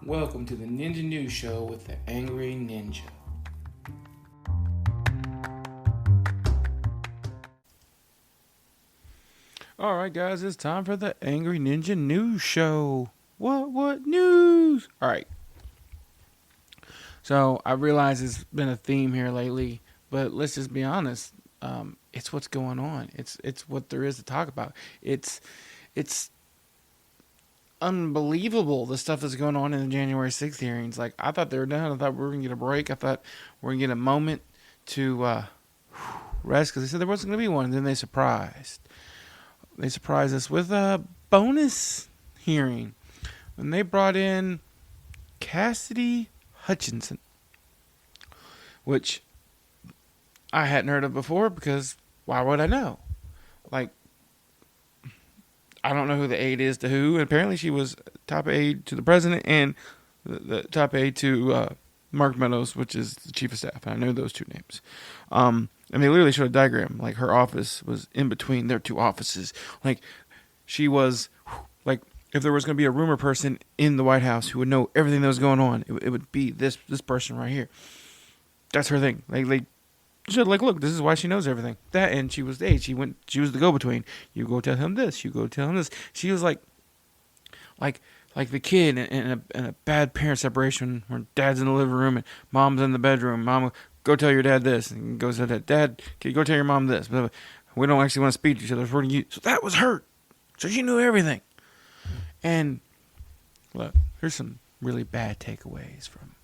Welcome to the Ninja News Show with the Angry Ninja. All right, guys, it's time for the Angry Ninja News Show. What news? All right. So I realize it's been a theme here lately, but let's just be honest. It's what's going on. It's what there is to talk about. It's unbelievable the stuff that's going on in the January 6th hearings. Like, I thought they were done. I thought we were going to get a break. I thought we were going to get a moment to rest because they said there wasn't going to be one. And then they surprised. They surprised us with a bonus hearing when they brought in Cassidy Hutchinson, which I hadn't heard of before because why would I know? Like, I don't know who the aide is to who. And apparently she was top aide to the president and the top aide to Mark Meadows, which is the chief of staff. And I know those two names. And they literally showed a diagram. Like, her office was in between their two offices. Like, she was, like, if there was going to be a rumor person in the White House who would know everything that was going on, it would be this person right here. That's her thing. Like, like, look, this is why she knows everything. That, and she was the aide. She was the go-between. You go tell him this. You go tell him this. She was like the kid in a bad parent separation where dad's in the living room and mom's in the bedroom. Mom, go tell your dad this. And goes to dad, go tell your mom this. But we don't actually want to speak to each other. So that was her. So she knew everything. And look, here's some really bad takeaways from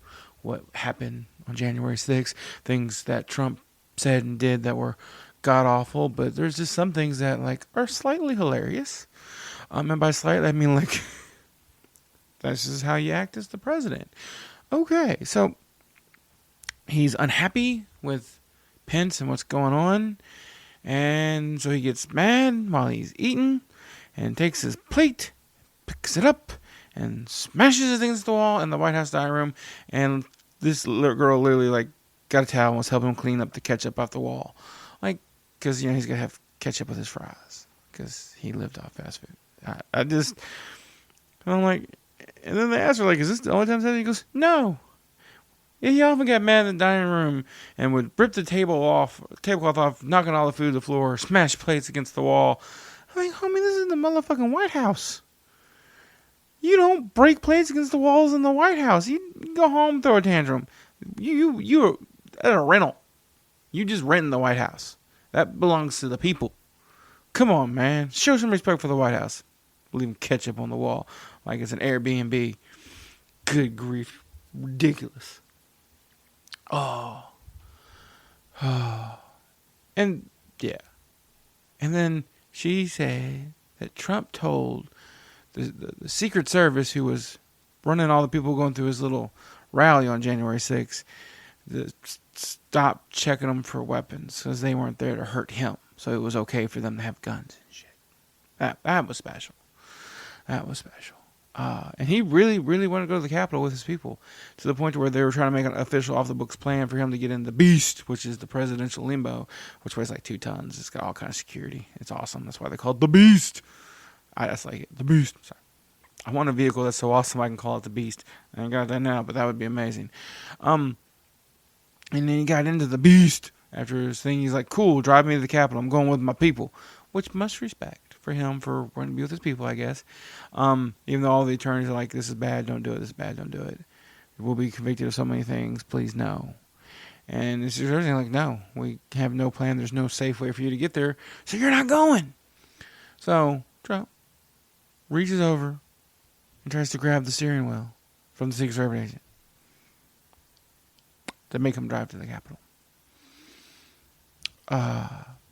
what happened on January 6th. Things that Trump said and did that were god awful, but there's just some things that like are slightly hilarious. And by slightly, I mean like this is how you act as the president. Okay, so he's unhappy with Pence and what's going on, and so he gets mad while he's eating and takes his plate, picks it up, and smashes it against the wall in the White House dining room. And this little girl literally like got a towel and was helping him clean up the ketchup off the wall, like because he's gonna have ketchup with his fries because he lived off fast food. I'm like, and then they asked her like, "Is this the only time that?" He goes, "No." He often got mad in the dining room and would rip the tablecloth off, knocking all the food to the floor, smash plates against the wall. I'm like, homie, this is the motherfucking White House. You don't break plates against the walls in the White House. You go home, throw a tantrum. You're at a rental. You just rent in the White House. That belongs to the people. Come on, man. Show some respect for the White House. Leaving ketchup on the wall like it's an Airbnb. Good grief. Ridiculous. Oh. And, yeah. And then she said that Trump told the Secret Service, who was running all the people going through his little rally on January 6th, to stop checking them for weapons because they weren't there to hurt him. So it was okay for them to have guns and shit. That was special. That was special. And he really, really wanted to go to the Capitol with his people to the point where they were trying to make an official off-the-books plan for him to get in the Beast, which is the presidential limo, which weighs like 2 tons. It's got all kind of security. It's awesome. That's why they call it the Beast. I just like it. The Beast. Sorry. I want a vehicle that's so awesome I can call it the Beast. I ain't got that now, but that would be amazing. And then he got into the Beast after his thing. He's like, cool, drive me to the Capitol. I'm going with my people. Which much respect for him for wanting to be with his people, I guess. Even though all the attorneys are like, this is bad, don't do it, this is bad, don't do it. We'll be convicted of so many things, please no. And it's just everything like, no, we have no plan, there's no safe way for you to get there, so you're not going. So, Trump reaches over and tries to grab the steering wheel from the Secret Service agent to make him drive to the Capitol.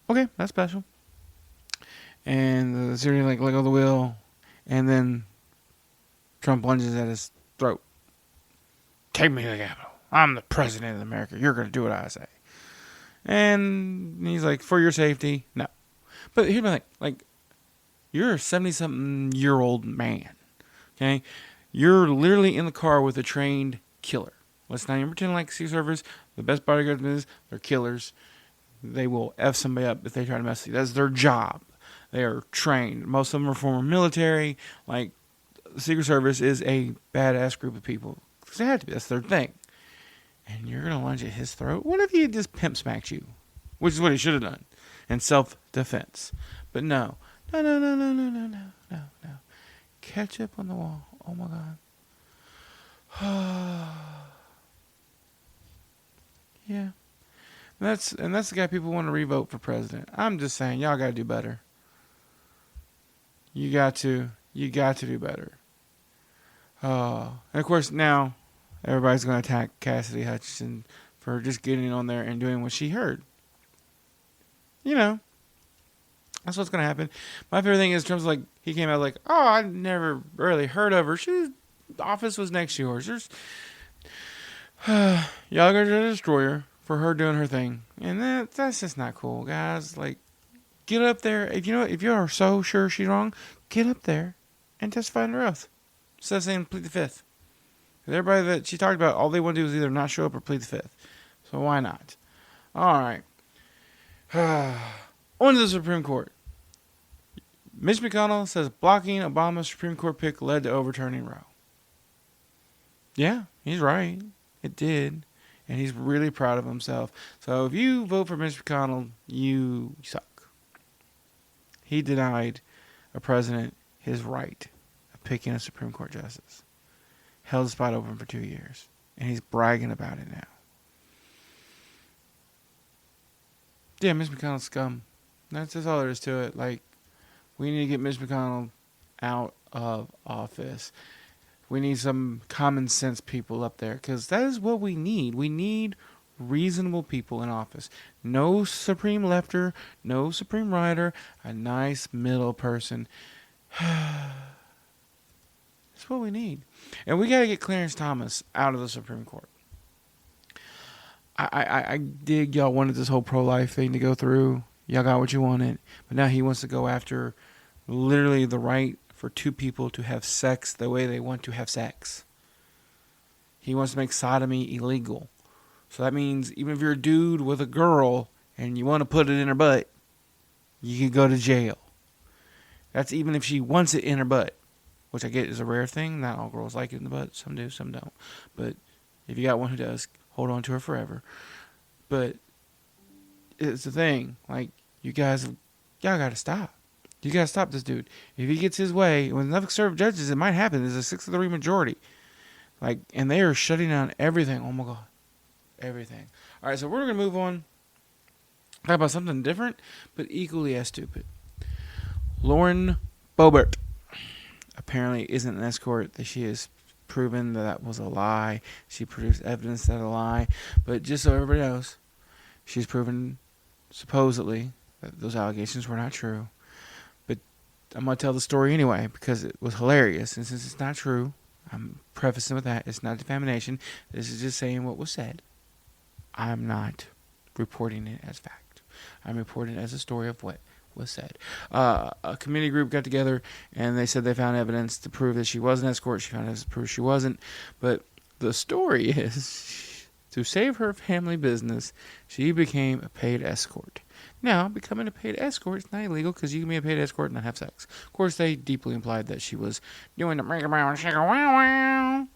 Okay, that's special. And the Syrian let go of the wheel, and then Trump lunges at his throat. Take me to the Capitol. I'm the president of America. You're going to do what I say. And he's like, for your safety, no. But here's my thing. Like, you're a 70-something-year-old man, okay? You're literally in the car with a trained killer. Let's not even pretend like Secret Service, the best bodyguards in business, they're killers. They will F somebody up if they try to mess with you. That's their job. They are trained. Most of them are former military. Like, the Secret Service is a badass group of people. Because they have to be. That's their thing. And you're going to lunge at his throat? What if he had just pimp smacked you? Which is what he should have done. In self-defense. But no. No, no, no, no, no, no, no, no, no. Ketchup on the wall. Oh, my God. Yeah. That's the guy people want to revote for president. I'm just saying, y'all got to do better. You got to do better. And of course, now everybody's going to attack Cassidy Hutchinson for just getting on there and doing what she heard. You know, that's what's going to happen. My favorite thing is, in terms of like, he came out like, oh, I never really heard of her. The office was next to yours. Y'all got to destroy her for her doing her thing. And that's just not cool, guys. Like, get up there. If you are so sure she's wrong, get up there and testify under oath. Instead of saying plead the fifth. Because everybody that she talked about, all they want to do is either not show up or plead the fifth. So why not? All right. On to the Supreme Court. Mitch McConnell says blocking Obama's Supreme Court pick led to overturning Roe. Yeah, he's right. It did. And he's really proud of himself. So if you vote for Mitch McConnell, you suck. He denied a president his right of picking a Supreme Court justice. Held the spot open for 2 years. And he's bragging about it now. Yeah, Mitch McConnell's scum. That's just all there is to it. Like, we need to get Mitch McConnell out of office. We need some common sense people up there, because that is what we need. We need reasonable people in office. No supreme lefter, no supreme righter, a nice middle person. That's what we need. And we got to get Clarence Thomas out of the Supreme Court. I dig y'all wanted this whole pro-life thing to go through. Y'all got what you wanted. But now he wants to go after literally the right for two people to have sex the way they want to have sex. He wants to make sodomy illegal. So that means even if you're a dude with a girl and you want to put it in her butt, you can go to jail. That's even if she wants it in her butt, which I get is a rare thing. Not all girls like it in the butt. Some do, some don't. But if you got one who does, hold on to her forever. But it's the thing. Like, y'all got to stop. You got to stop this dude. If he gets his way, with enough conservative judges, it might happen. There's a 6-3 majority. Like, and they are shutting down everything. Oh, my God. Everything. All right, so we're going to move on. Talk about something different, but equally as stupid. Lauren Boebert apparently isn't an escort. That she has proven that was a lie. She produced evidence that a lie. But just so everybody knows, she's proven, supposedly, that those allegations were not true. But I'm going to tell the story anyway, because it was hilarious. And since it's not true, I'm prefacing with that. It's not defamation. This is just saying what was said. I'm not reporting it as fact. I'm reporting it as a story of what was said. A committee group got together, and they said they found evidence to prove that she was an escort. She found evidence to prove she wasn't. But the story is, to save her family business, she became a paid escort. Now, becoming a paid escort is not illegal, because you can be a paid escort and not have sex. Of course, they deeply implied that she was doing the make a wow, shake a wow wow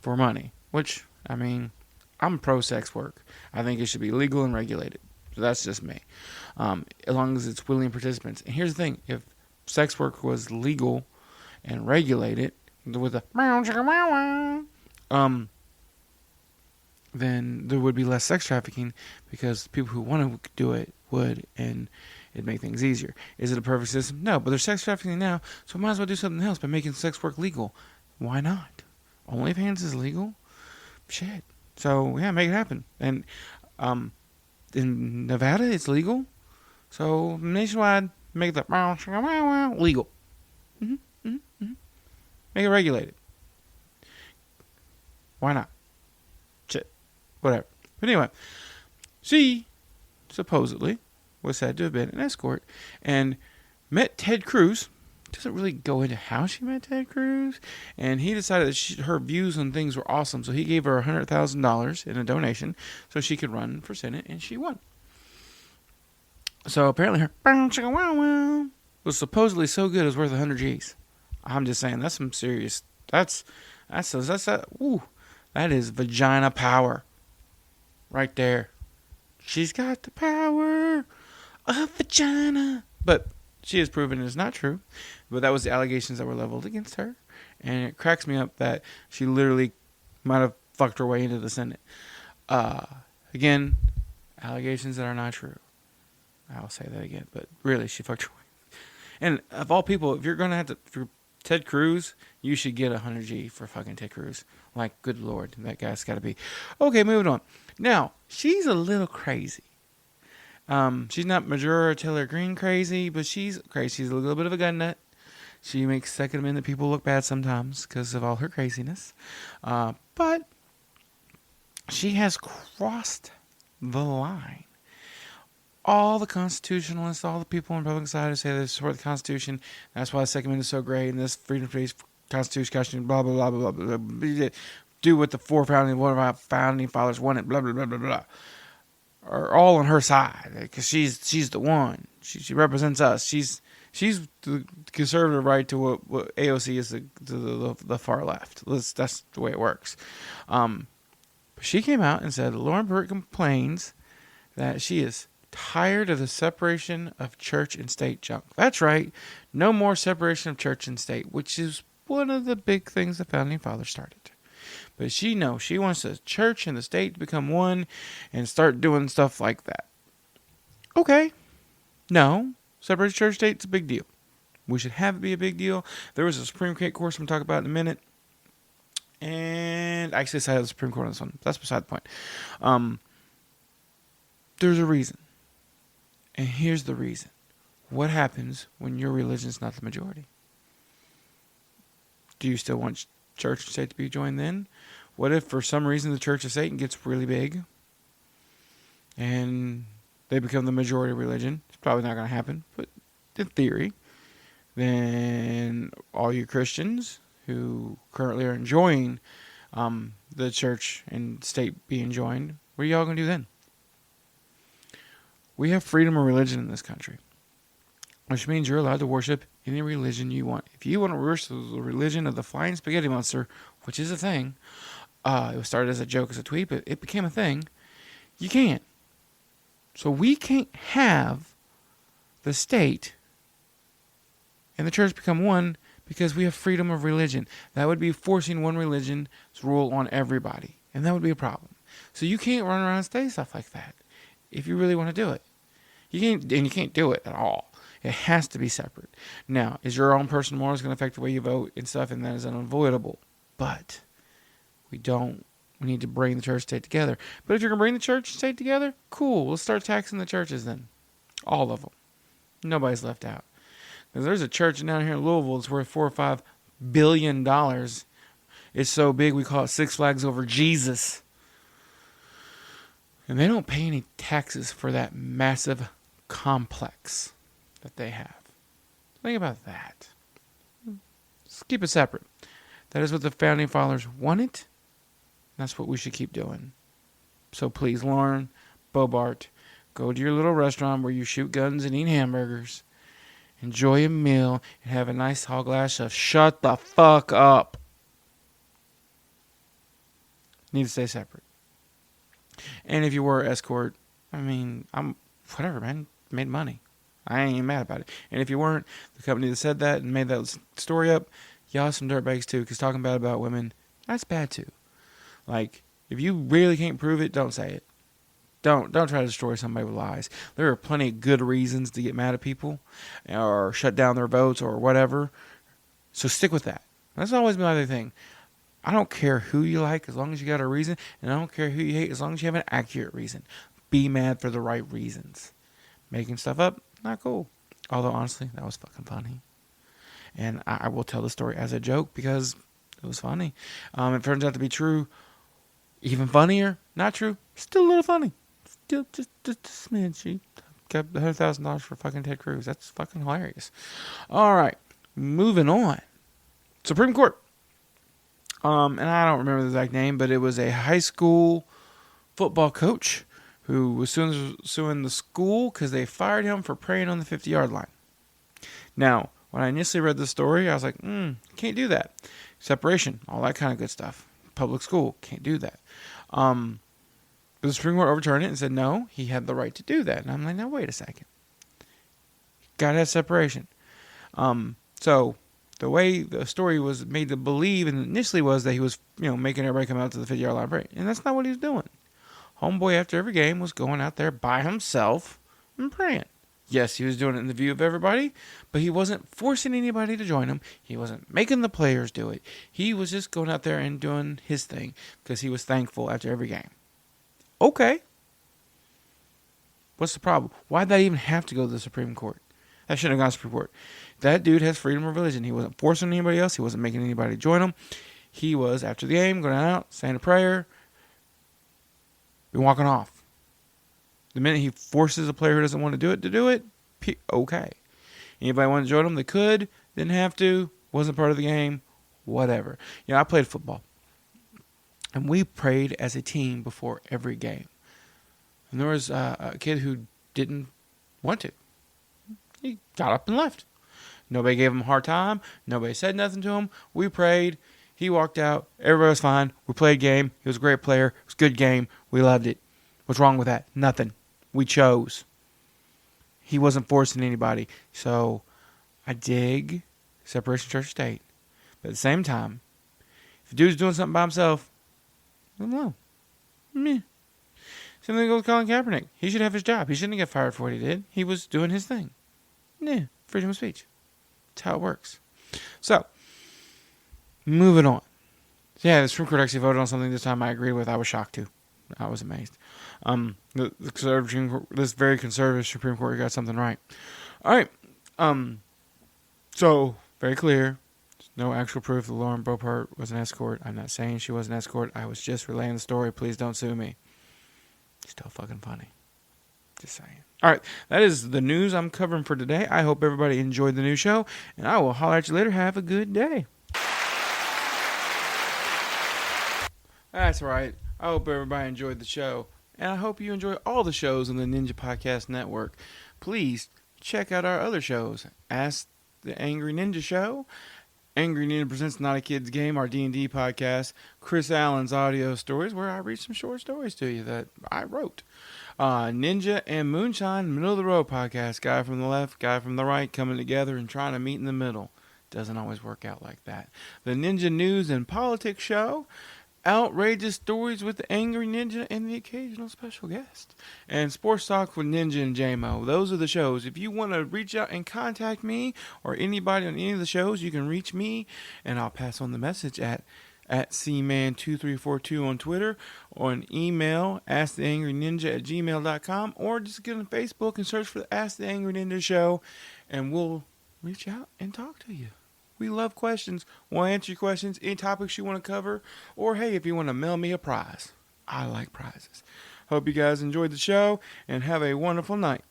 for money, which, I mean, I'm pro sex work. I think it should be legal and regulated. So that's just me. As long as it's willing participants. And here's the thing. If sex work was legal and regulated with a then there would be less sex trafficking, because people who want to do it would, and it'd make things easier. Is it a perfect system? No, but there's sex trafficking now, so might as well do something else by making sex work legal. Why not? OnlyFans is legal? Shit. So, yeah, make it happen. And in Nevada, it's legal. So, nationwide, make the legal. Make it regulated. Why not? Shit. Whatever. But anyway, she supposedly was said to have been an escort and met Ted Cruz. Doesn't really go into how she met Ted Cruz, and he decided that her views on things were awesome, so he gave her $100,000 in a donation so she could run for Senate, and she won. So apparently her was supposedly so good it was worth 100 G's. I'm just saying that's some serious. Ooh, that is vagina power, right there. She's got the power of vagina. But she has proven it's not true. But that was the allegations that were leveled against her. And it cracks me up that she literally might have fucked her way into the Senate. Again, allegations that are not true. I'll say that again. But really, she fucked her way. And of all people, if you're going to have to... For Ted Cruz, you should get 100G for fucking Ted Cruz. Like, good Lord, that guy's got to be... Okay, moving on. Now, she's a little crazy. She's not Majora Taylor Greene crazy, but she's crazy. She's a little bit of a gun nut. She makes Second Amendment people look bad sometimes because of all her craziness. But she has crossed the line. All the constitutionalists, all the people on the Republican side who say they support the Constitution, that's why the Second Amendment is so great, and this freedom, peace, Constitution, blah, blah, blah, blah, blah, blah, do what the one of our founding fathers wanted, blah, blah, blah, blah, blah, are all on her side, because she's the one. She represents us. She's the conservative right to what AOC is to the far left. That's the way it works. But she came out and said Lauren Burke complains that she is tired of the separation of church and state junk. That's right. No more separation of church and state, which is one of the big things the founding fathers started. But she wants the church and the state to become one and start doing stuff like that. Okay. No. Separation of church and state is a big deal. We should have it be a big deal. There was a Supreme Court course I'm going to talk about in a minute. And I actually decided the Supreme Court on this one. That's beside the point. There's a reason. And here's the reason. What happens when your religion is not the majority? Do you still want church and state to be joined then? What if for some reason the Church of Satan gets really big and they become the majority religion? It's probably not going to happen, but in theory, then all you Christians who currently are enjoying the church and state being joined, what are y'all going to do then? We have freedom of religion in this country, which means you're allowed to worship any religion you want. If you want to worship the religion of the Flying Spaghetti Monster, which is a thing, it was started as a joke, as a tweet, but it became a thing, you can't. So we can't have the state and the church become one because we have freedom of religion. That would be forcing one religion's rule on everybody, and that would be a problem. So you can't run around and say stuff like that if you really want to do it. You can't do it at all. It has to be separate. Now, is your own personal morals going to affect the way you vote and stuff, and that is unavoidable. But we need to bring the church state together. But if you're going to bring the church state together, cool. Let's start taxing the churches then. All of them. Nobody's left out. Because there's a church down here in Louisville that's worth $4 or $5 billion. It's so big we call it Six Flags Over Jesus. And they don't pay any taxes for that massive complex that they have. Think about that. Let's keep it separate. That is what the founding fathers wanted. That's what we should keep doing. So please, Lauren Boebert, go to your little restaurant where you shoot guns and eat hamburgers. Enjoy a meal and have a nice tall glass of shut the fuck up. Need to stay separate. And if you were escort, I mean, whatever, man. Made money. I ain't even mad about it. And if you weren't, the company that said that and made that story up, y'all some dirtbags too, because talking bad about women, that's bad too. Like, if you really can't prove it, don't say it. Don't try to destroy somebody with lies. There are plenty of good reasons to get mad at people or shut down their votes or whatever. So stick with that. That's always my other thing. I don't care who you like as long as you got a reason, and I don't care who you hate as long as you have an accurate reason. Be mad for the right reasons. Making stuff up, not cool. Although, honestly, that was fucking funny. And I will tell the story as a joke because it was funny. It turns out to be true. Even funnier. Not true. Still a little funny. Still just a smidge. She got $100,000 for fucking Ted Cruz. That's fucking hilarious. All right. Moving on. Supreme Court. And I don't remember the exact name, but it was a high school football coach who was suing the school because they fired him for praying on the 50-yard line. Now, When I initially read the story, I was like, can't do that. Separation, all that kind of good stuff. Public school, can't do that. But the Supreme Court overturned it and said, no, he had the right to do that. And I'm like, now, wait a second. Gotta have separation. So the way the story was made to believe initially was that he was, making everybody come out to the 50-yard line break. And that's not what he was doing. Homeboy, after every game, was going out there by himself and praying. Yes, he was doing it in the view of everybody, but he wasn't forcing anybody to join him. He wasn't making the players do it. He was just going out there and doing his thing because he was thankful after every game. Okay. What's the problem? Why'd that even have to go to the Supreme Court? That shouldn't have gone to the Supreme Court. That dude has freedom of religion. He wasn't forcing anybody else. He wasn't making anybody join him. He was, after the game, going out, saying a prayer, and walking off. The minute he forces a player who doesn't want to do it, okay. Anybody want to join him? They could, didn't have to, wasn't part of the game, whatever. I played football. And we prayed as a team before every game. And there was a kid who didn't want to. He got up and left. Nobody gave him a hard time. Nobody said nothing to him. We prayed. He walked out. Everybody was fine. We played a game. He was a great player. It was a good game. We loved it. What's wrong with that? Nothing. We chose. He wasn't forcing anybody. So I dig separation church state. But at the same time, if a dude's doing something by himself, leave him alone. Meh. Same thing with Colin Kaepernick. He should have his job. He shouldn't get fired for what he did. He was doing his thing. Yeah, freedom of speech. That's how it works. So, moving on. Yeah, the Supreme Court actually voted on something this time I agreed with. I was shocked too. I was amazed. The conservative, this very conservative Supreme Court got something right. All right. So, very clear. There's no actual proof that Lauren Boebert was an escort. I'm not saying she was an escort. I was just relaying the story. Please don't sue me. Still fucking funny. Just saying. All right. That is the news I'm covering for today. I hope everybody enjoyed the new show, and I will holler at you later. Have a good day. That's right. I hope everybody enjoyed the show, and I hope you enjoy all the shows on the Ninja Podcast Network. Please check out our other shows. Ask the Angry Ninja Show, Angry Ninja Presents Not a Kid's Game, our D&D podcast, Chris Allen's Audio Stories, where I read some short stories to you that I wrote. Ninja and Moonshine, Middle of the Road podcast, guy from the left, guy from the right, coming together and trying to meet in the middle. Doesn't always work out like that. The Ninja News and Politics Show, outrageous stories with the Angry Ninja and the occasional special guest. And Sports Talk with Ninja and JMO. Those are the shows. If you want to reach out and contact me or anybody on any of the shows, you can reach me and I'll pass on the message at cman2342 on Twitter, or an email, asktheangryninja@gmail.com, or just get on Facebook and search for the Ask the Angry Ninja Show, and we'll reach out and talk to you. We love questions. We'll answer your questions, any topics you want to cover, or hey, if you want to mail me a prize. I like prizes. Hope you guys enjoyed the show, and have a wonderful night.